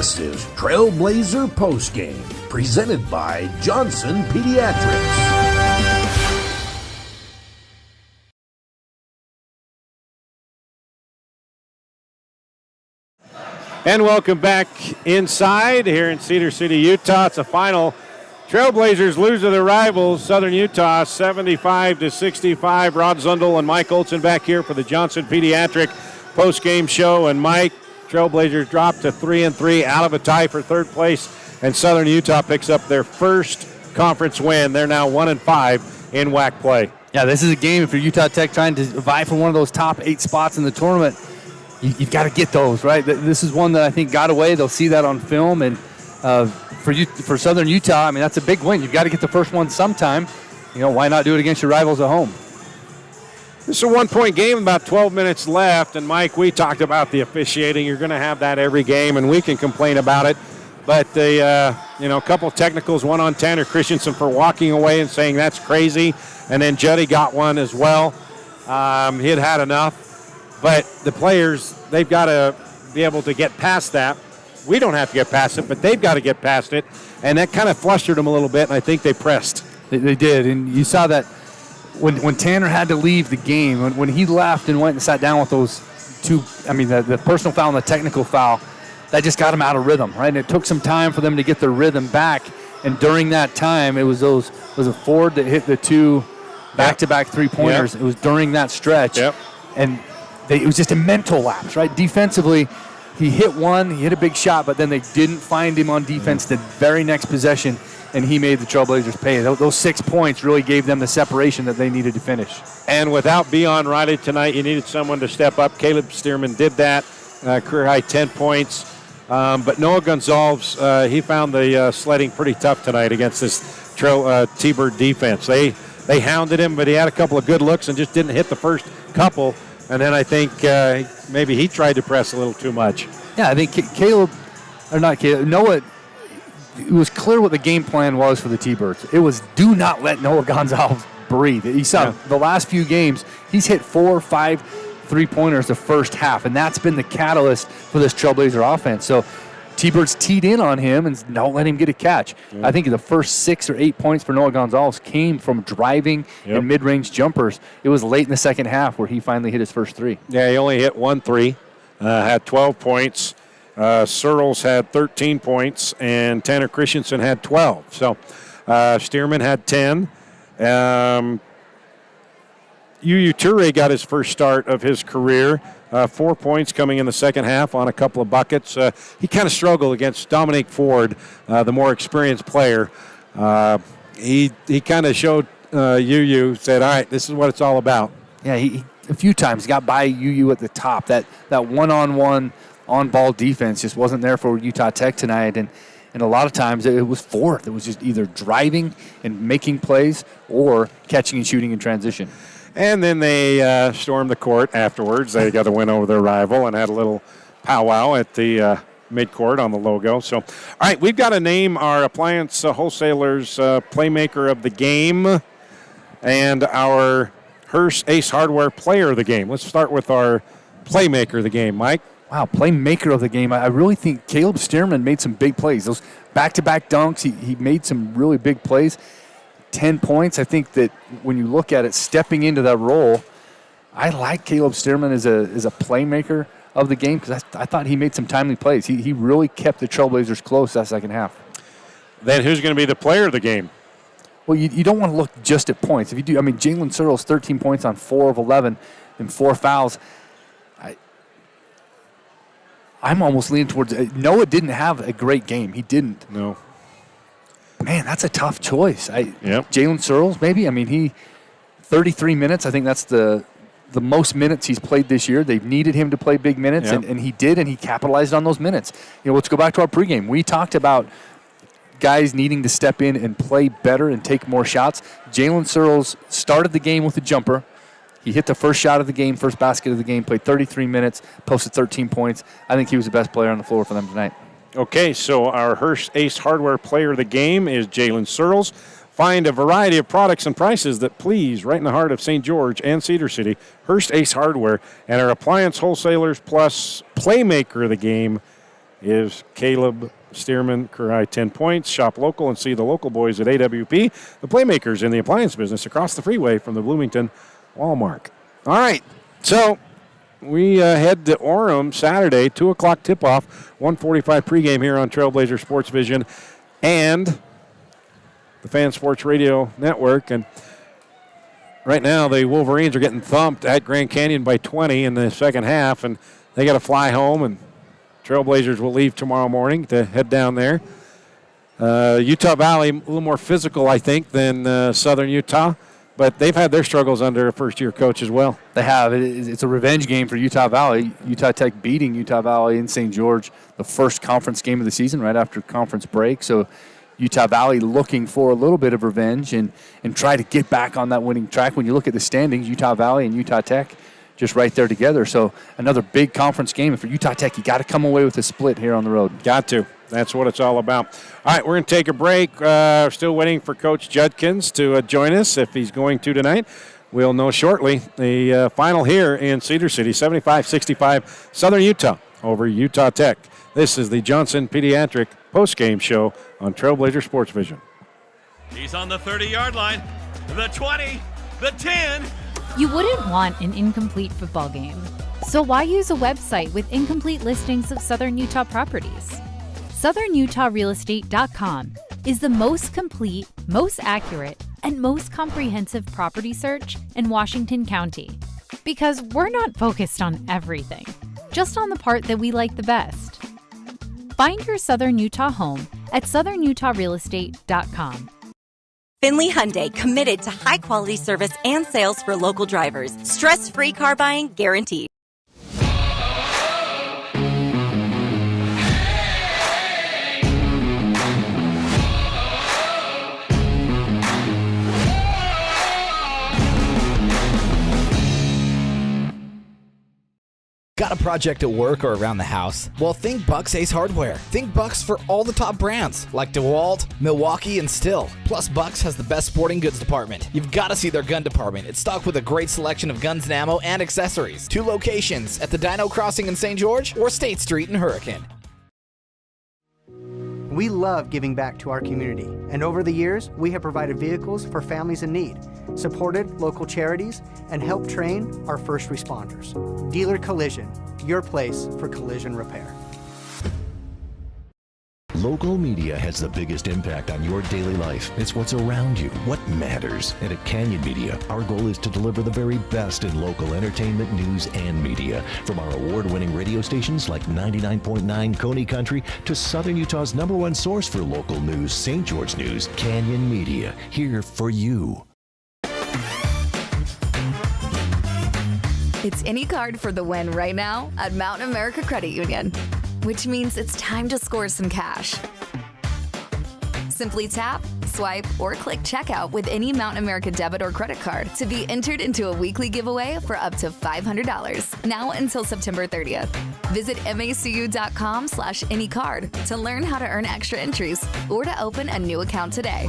This is Trailblazer Postgame, presented by Johnson Pediatrics. And welcome back inside here in Cedar City, Utah. It's a final. Trailblazers lose to their rivals, Southern Utah, 75-65. Rod Zundel and Mike Olson back here for the Johnson Pediatric postgame show. And Mike, Trailblazers drop to 3-3, out of a tie for third place. And Southern Utah picks up their first conference win. They're now 1-5 in WAC play. Yeah, this is a game if you're Utah Tech trying to vie for one of those top 8 spots in the tournament. You've got to get those, right? This is one that I think got away. They'll see that on film. And for Southern Utah, I mean, that's a big win. You've got to get the first one sometime. You know, why not do it against your rivals at home? This is a one-point game, about 12 minutes left. And, Mike, we talked about the officiating. You're going to have that every game, and we can complain about it. But, a couple technicals, one on Tanner Christensen for walking away and saying that's crazy. And then Juddy got one as well. He had enough. But the players, they've got to be able to get past that. We don't have to get past it, but they've got to get past it. And that kind of flustered them a little bit, and I think they pressed. They did, and you saw that when Tanner had to leave the game, when he left and went and sat down with those two, the personal foul and the technical foul, that just got him out of rhythm, right? And it took some time for them to get their rhythm back. And during that time, it was a Ford that hit the two back-to-back three-pointers. Yep. It was during that stretch. Yep. And it was just a mental lapse, right? Defensively, he hit a big shot, but then they didn't find him on defense the very next possession, and he made the Trailblazers pay. Those 6 points really gave them the separation that they needed to finish. And without Beon Riley tonight, you needed someone to step up. Caleb Stearman did that, career-high 10 points. But Noah Gonzalez, he found the sledding pretty tough tonight against this T-Bird defense. They hounded him, but he had a couple of good looks and just didn't hit the first couple. And then I think maybe he tried to press a little too much. Yeah, I think Noah, it was clear what the game plan was for the T-Birds. It was do not let Noah Gonzalez breathe. You saw the last few games, he's hit 4 or 5 three-pointers the first half, and that's been the catalyst for this Trailblazer offense. So T-Birds teed in on him and don't let him get a catch. Yeah. I think the first 6 or 8 points for Noah Gonzalez came from driving and mid-range jumpers. It was late in the second half where he finally hit his first three. Yeah, he only hit 1 3, had 12 points. Searles had 13 points, and Tanner Christensen had 12. So Stearman had 10. UU Toure got his first start of his career. 4 points coming in the second half on a couple of buckets. He kind of struggled against Dominic Ford, the more experienced player. He kind of showed UU, said, all right, this is what it's all about. Yeah, he a few times got by UU at the top. That one-on-one on-ball defense just wasn't there for Utah Tech tonight. And a lot of times it was Ford that was just either driving and making plays or catching and shooting in transition. And then they stormed the court afterwards. They got a win over their rival and had a little powwow at the midcourt on the logo. So, all right, we've got to name our appliance wholesalers playmaker of the game and our Hearst Ace Hardware player of the game. Let's start with our playmaker of the game, Mike. Wow, playmaker of the game. I really think Caleb Stearman made some big plays. Those back-to-back dunks, he made some really big plays. 10 points. I think that when you look at it, stepping into that role, I like Caleb Stearman as a playmaker of the game because I thought he made some timely plays. He really kept the Trailblazers close that second half. Then who's going to be the player of the game? Well, you don't want to look just at points. If you do, Jalen Searles, 13 points on 4 of 11 and 4 fouls. I'm almost leaning towards Noah didn't have a great game. He didn't. No. Man, that's a tough choice. Yep. Jalen Searles, maybe. He 33 minutes. I think that's the most minutes he's played this year. They've needed him to play big minutes, and he did, and he capitalized on those minutes. Let's go back to our pregame. We talked about guys needing to step in and play better and take more shots. Jalen Searles started the game with a jumper. He hit the first shot of the game, first basket of the game, played 33 minutes, posted 13 points. I think he was the best player on the floor for them tonight. Okay, so our Hearst Ace Hardware player of the game is Jalen Searles. Find a variety of products and prices that please right in the heart of St. George and Cedar City. Hearst Ace Hardware and our appliance wholesalers plus playmaker of the game, is Caleb Stearman Kurai, 10 points. Shop local and see the local boys at AWP, the playmakers in the appliance business across the freeway from the Bloomington Walmart. All right, so we head to Orem Saturday, 2 o'clock tip-off, 1:45 pregame here on Trailblazer Sports Vision and the Fan Sports Radio Network. And right now the Wolverines are getting thumped at Grand Canyon by 20 in the second half, and they got to fly home, and Trailblazers will leave tomorrow morning to head down there. Utah Valley, a little more physical, I think, than Southern Utah, but they've had their struggles under a first-year coach as well. They have. It's a revenge game for Utah Valley. Utah Tech beating Utah Valley in St. George, the first conference game of the season right after conference break. So Utah Valley looking for a little bit of revenge and try to get back on that winning track. When you look at the standings, Utah Valley and Utah Tech just right there together. So another big conference game. And for Utah Tech, you got to come away with a split here on the road. Got to. That's what it's all about. All right, we're going to take a break. Still waiting for Coach Judkins to join us if he's going to tonight. We'll know shortly. The final here in Cedar City, 75-65, Southern Utah over Utah Tech. This is the Johnson Pediatric postgame show on Trailblazer Sports Vision. He's on the 30-yard line, the 20, the 10. You wouldn't want an incomplete football game. So why use a website with incomplete listings of Southern Utah properties? SouthernUtahRealEstate.com is the most complete, most accurate, and most comprehensive property search in Washington County. Because we're not focused on everything, just on the part that we like the best. Find your Southern Utah home at SouthernUtahRealEstate.com. Finley Hyundai, committed to high-quality service and sales for local drivers. Stress-free car buying guaranteed. Got a project at work or around the house? Well, think Bucks Ace Hardware. Think Bucks for all the top brands like DeWalt, Milwaukee, and Stihl. Plus, Bucks has the best sporting goods department. You've got to see their gun department. It's stocked with a great selection of guns and ammo and accessories. 2 locations at the Dino Crossing in St. George or State Street in Hurricane. We love giving back to our community, and over the years, we have provided vehicles for families in need, supported local charities, and helped train our first responders. Dealer Collision, your place for collision repair. Local media has the biggest impact on your daily life. It's what's around you, what matters. And at Canyon Media, our goal is to deliver the very best in local entertainment, news, and media. From our award-winning radio stations like 99.9 Coney Country to Southern Utah's #1 source for local news, St. George News, Canyon Media, here for you. It's any card for the win right now at Mountain America Credit Union, which means it's time to score some cash. Simply tap, swipe, or click checkout with any Mountain America debit or credit card to be entered into a weekly giveaway for up to $500, now until September 30th. Visit macu.com/anycard to learn how to earn extra entries or to open a new account today.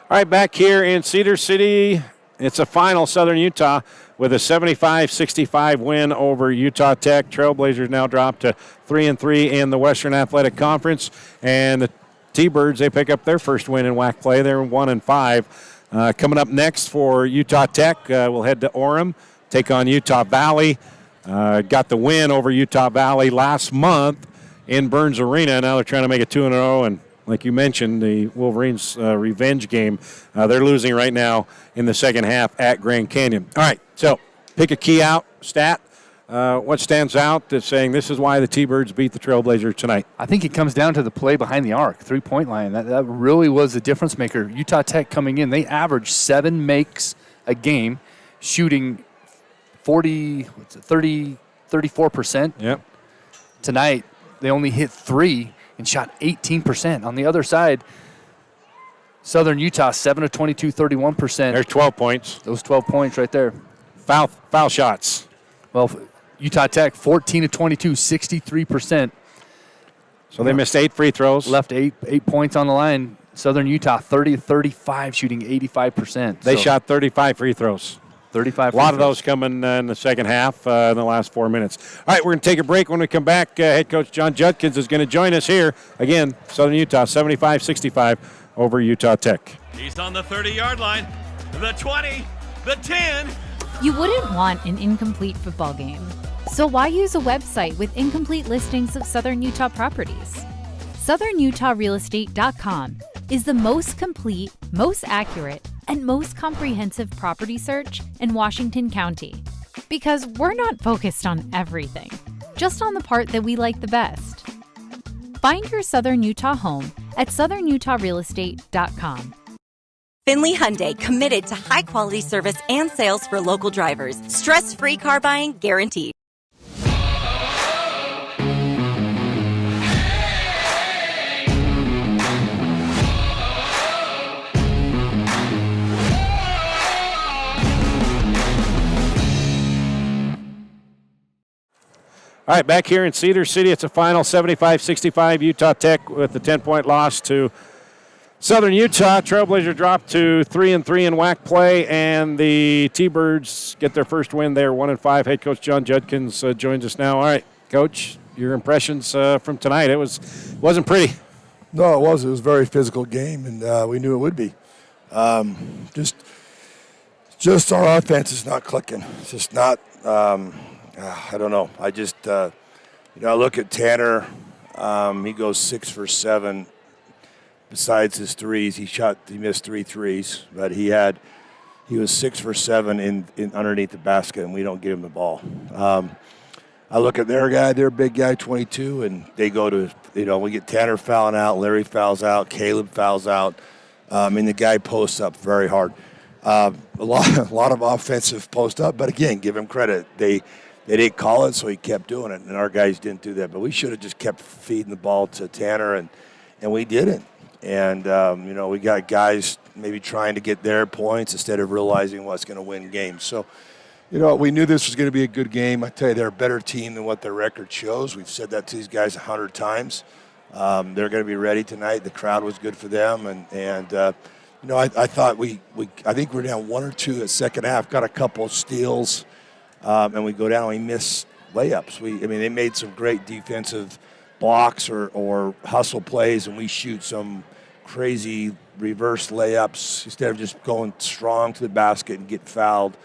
All right, back here in Cedar City, it's a final Southern Utah with a 75-65 win over Utah Tech. Trailblazers now drop to 3-3 in the Western Athletic Conference, and the T-Birds, they pick up their first win in WAC play. They're 1-5. Coming up next for Utah Tech, we'll head to Orem, take on Utah Valley. Got the win over Utah Valley last month in Burns Arena. Now they're trying to make it 2-0, and like you mentioned, the Wolverines' revenge game, they're losing right now in the second half at Grand Canyon. All right, so pick a key out, stat. What stands out that's saying this is why the T-Birds beat the Trailblazers tonight? I think it comes down to the play behind the arc, three-point line. That really was the difference maker. Utah Tech coming in, they averaged 7 makes a game, shooting 34%. Yep. Tonight, they only hit 3 and shot 18%. On the other side, Southern Utah, 7 of 22, 31%. There's 12 points. Those 12 points right there. Foul shots. Well, Utah Tech, 14 of 22, 63%. So they missed 8 free throws. Left 8 points on the line. Southern Utah, 30 of 35, shooting 85%. They shot 35 free throws. 35 A lot free of those coming in the second half in the last 4 minutes. All right, we're going to take a break. When we come back, head coach John Judkins is going to join us here. Again, Southern Utah, 75-65 over Utah Tech. He's on the 30-yard line, the 20, the 10. You wouldn't want an incomplete football game. So why use a website with incomplete listings of Southern Utah properties? SouthernUtahRealestate.com is the most complete, most accurate, and most comprehensive property search in Washington County. Because we're not focused on everything, just on the part that we like the best. Find your Southern Utah home at SouthernUtahRealestate.com. Finley Hyundai, committed to high-quality service and sales for local drivers. Stress-free car buying guaranteed. All right, back here in Cedar City, it's a final 75-65 Utah Tech with the 10-point loss to Southern Utah. Trailblazers drop to 3-3 in WAC play, and the T-Birds get their first win there, 1-5. Head coach John Judkins joins us now. All right, Coach, your impressions from tonight. It wasn't pretty. No, it wasn't. It was a very physical game, and we knew it would be. Just our offense is not clicking. It's just not. I don't know. I just, I look at Tanner. He goes 6 for 7. Besides his threes, he missed 3 threes, but he was 6 for 7 in underneath the basket, and we don't get him the ball. I look at their big guy, 22, and they go to, we get Tanner fouling out, Larry fouls out, Caleb fouls out. The guy posts up very hard. A lot of offensive post up, but again, give him credit. They didn't call it, so he kept doing it, and our guys didn't do that. But we should have just kept feeding the ball to Tanner, and we didn't. And, we got guys maybe trying to get their points instead of realizing what's going to win games. So, we knew this was going to be a good game. I tell you, they're a better team than what their record shows. We've said that to these guys 100 times. They're going to be ready tonight. The crowd was good for them, and I thought I think we're down 1 or 2 at second half, got a couple of steals, and we go down and we miss layups. They made some great defensive blocks or hustle plays, and we shoot some crazy reverse layups instead of just going strong to the basket and get fouled,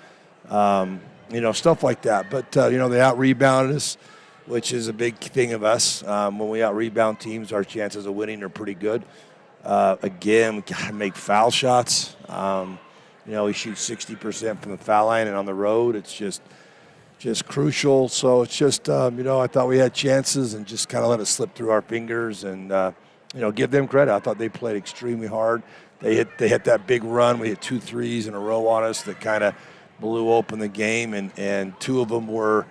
stuff like that. But, they out-rebounded us, which is a big thing of us. When we out-rebound teams, our chances of winning are pretty good. Again, we got to make foul shots. We shoot 60% from the foul line, and on the road, it's just crucial. So it's just, I thought we had chances and just kind of let it slip through our fingers and, give them credit. I thought they played extremely hard. They hit that big run. We hit 2 threes in a row on us that kind of blew open the game, and 2 of them were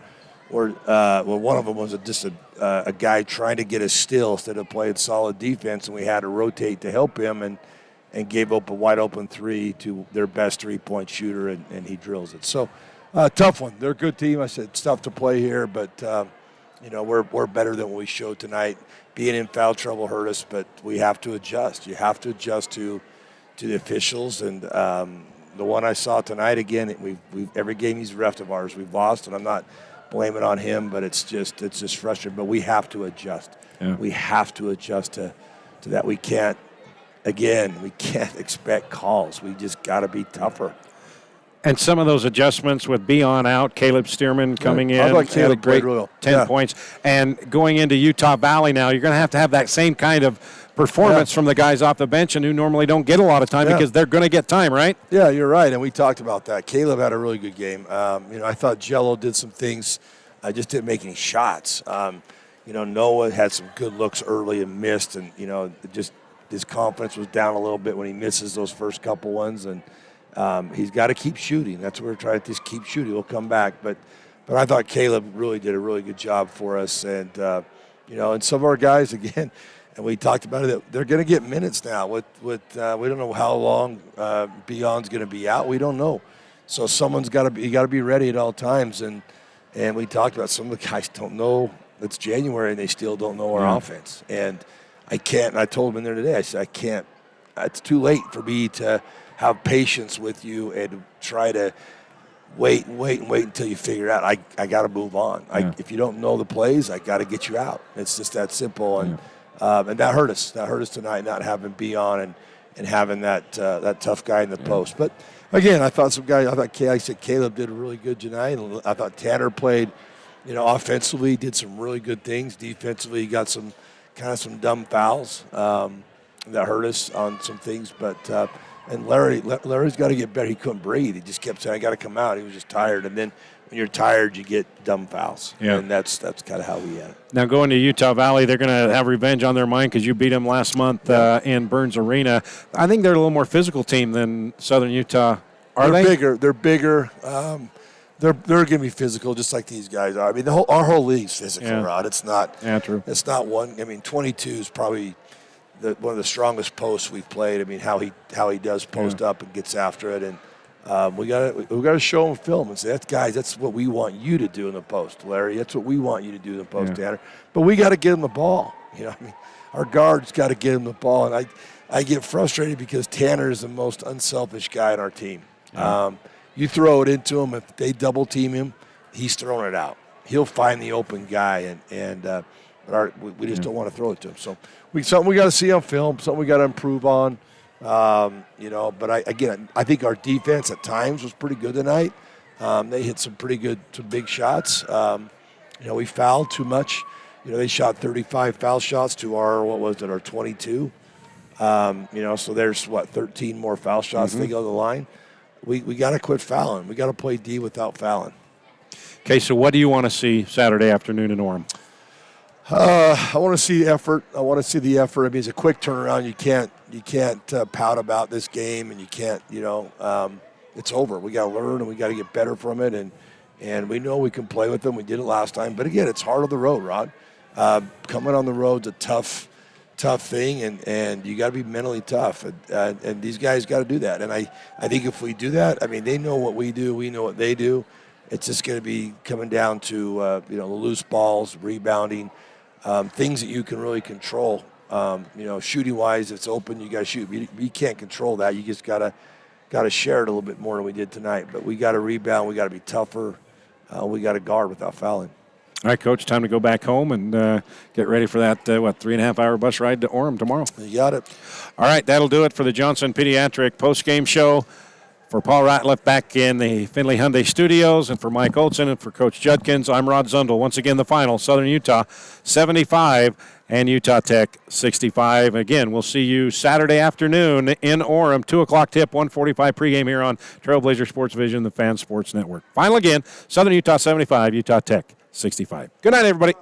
one of them was just a guy trying to get a steal instead of playing solid defense, and we had to rotate to help him and gave up a wide open 3 to their best 3-point shooter, and he drills it. So tough one. They're a good team. I said it's tough to play here, but we're better than what we showed tonight. Being in foul trouble hurt us, but we have to adjust. You have to adjust to the officials, and the one I saw tonight again. Every game he's ref of ours we've lost, and I'm not blame it on him, but it's just frustrating. But we have to adjust. Yeah. We have to adjust to that. We can't expect calls. We just got to be tougher. And some of those adjustments with Beon out, Caleb Stearman coming in, had a great 10 points. And going into Utah Valley now, you're going to have that same kind of performance from the guys off the bench and who normally don't get a lot of time because they're going to get time, right? Yeah, you're right, and we talked about that. Caleb had a really good game. I thought Jello did some things. I just didn't make any shots. Noah had some good looks early and missed, and, just his confidence was down a little bit when he misses those first couple ones, and he's got to keep shooting. That's what we're trying to just keep shooting. We'll come back. But I thought Caleb really did a really good job for us, and, and some of our guys, again, and we talked about it, they're going to get minutes now. We don't know how long Beon's going to be out. We don't know. So you got to be ready at all times. And we talked about some of the guys don't know it's January and they still don't know our offense. And I told them in there today, I said, I can't. It's too late for me to have patience with you and try to wait until you figure out, I got to move on. If you don't know the plays, I got to get you out. It's just that simple. And that hurt us. That hurt us tonight, not having B on and having that tough guy in the post. But, again, I thought Caleb did really good tonight. I thought Tanner played, offensively, did some really good things. Defensively, he got some dumb fouls that hurt us on some things. But and Larry's got to get better. He couldn't breathe. He just kept saying, I got to come out. He was just tired. And then when you're tired, you get dumb fouls. Yeah. And that's kind of how we had it. Now going to Utah Valley, they're going to have revenge on their mind because you beat them last month in Burns Arena. I think they're a little more physical team than Southern Utah. They're bigger. They're bigger. They're going to be physical just like these guys are. I mean, our whole league's physical, Rod. It's not. Yeah, true. It's not one. I mean, 22 is probably one of the strongest posts we've played. I mean, how he does post up and gets after it, and we got to show him film and say, that's what we want you to do in the post, Larry. That's what we want you to do in the post, Tanner. But we got to get him the ball. Our guards got to get him the ball, and I get frustrated because Tanner is the most unselfish guy on our team. Yeah. You throw it into him, if they double team him, he's throwing it out. He'll find the open guy, and we just don't want to throw it to him. So something we got to see on film, something we got to improve on. But I think our defense at times was pretty good tonight. They hit some big shots. We fouled too much. They shot 35 foul shots to our 22. So there's 13 more foul shots they go to the line. We got to quit fouling. We got to play D without fouling. Okay, so what do you want to see Saturday afternoon in Orem? I want to see effort. I want to see the effort. I mean, it's a quick turnaround. You can't pout about this game, and you can't. It's over. We got to learn, and we got to get better from it. And we know we can play with them. We did it last time, but again, it's hard on the road, Rod. Coming on the road's a tough thing, and you got to be mentally tough. And these guys got to do that. And I think if we do that, I mean, they know what we do. We know what they do. It's just going to be coming down to the loose balls, rebounding. Things that you can really control, shooting wise, if it's open, you got to shoot. You can't control that. You just got to share it a little bit more than we did tonight. But we got to rebound. We got to be tougher. We got to guard without fouling. All right, Coach, time to go back home and get ready for that 3.5-hour bus ride to Orem tomorrow. You got it. All right, that'll do it for the Johnson Pediatric postgame show. For Paul Ratliff back in the Findlay Hyundai Studios, and for Mike Olson and for Coach Judkins, I'm Rod Zundel. Once again, the final, Southern Utah 75 and Utah Tech 65. Again, we'll see you Saturday afternoon in Orem, 2 o'clock tip, 1:45 pregame here on Trailblazer Sports Vision, the Fan Sports Network. Final again, Southern Utah 75, Utah Tech 65. Good night, everybody.